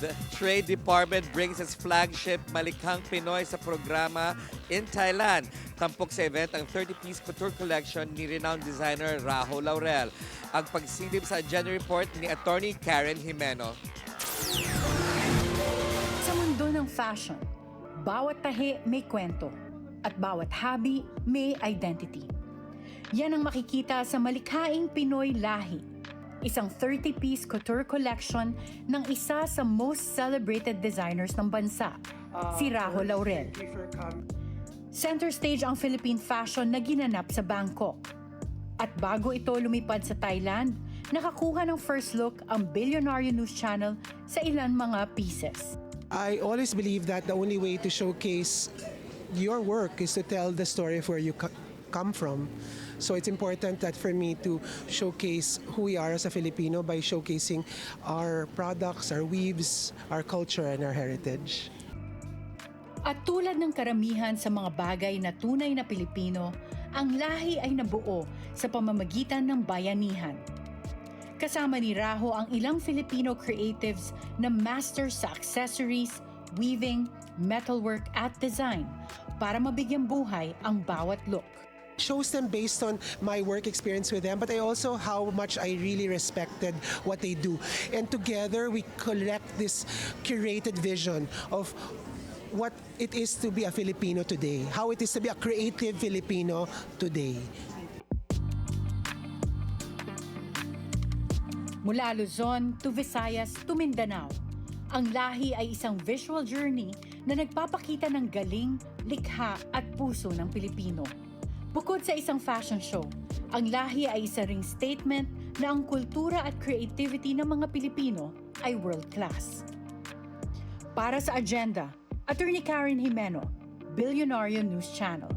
The Trade Department brings its flagship Malikhang Pinoy sa programa in Thailand. Tampok sa event ang 30-piece couture collection ni renowned designer Raho Laurel. Ang pagsilip sa agenda report ni Attorney Karen Jimeno. Sa mundo ng fashion, bawat tahi may kwento at bawat hobby may identity. Yan ang makikita sa Malikhaing Pinoy Lahi, isang 30-piece couture collection ng isa sa most celebrated designers ng bansa, si Raho Laurel. Center stage ang Philippine fashion na ginanap sa Bangkok. At bago ito lumipad sa Thailand, nakakuha ng first look ang Billionaire News Channel sa ilan mga pieces. I always believe that the only way to showcase your work is to tell the story of where you come from. So it's important that for me to showcase who we are as a Filipino by showcasing our products, our weaves, our culture, and our heritage. At tulad ng karamihan sa mga bagay na tunay na Pilipino, ang lahi ay nabuo sa pamamagitan ng bayanihan. Kasama ni Raho ang ilang Filipino creatives na master sa accessories, weaving, metalwork at design para mabigyang buhay ang bawat look. Shows them based on my work experience with them, but I also how much I really respected what they do. And together we collect this curated vision of what it is to be a Filipino today, how it is to be a creative Filipino today. Mula Luzon to Visayas to Mindanao, ang lahi ay isang visual journey na nagpapakita ng galing, likha at puso ng Pilipino. Bukod sa isang fashion show, ang lahi ay isa ring statement na ang kultura at creativity ng mga Pilipino ay world-class. Para sa agenda, Attorney Karen Jimeno, Billionaire News Channel.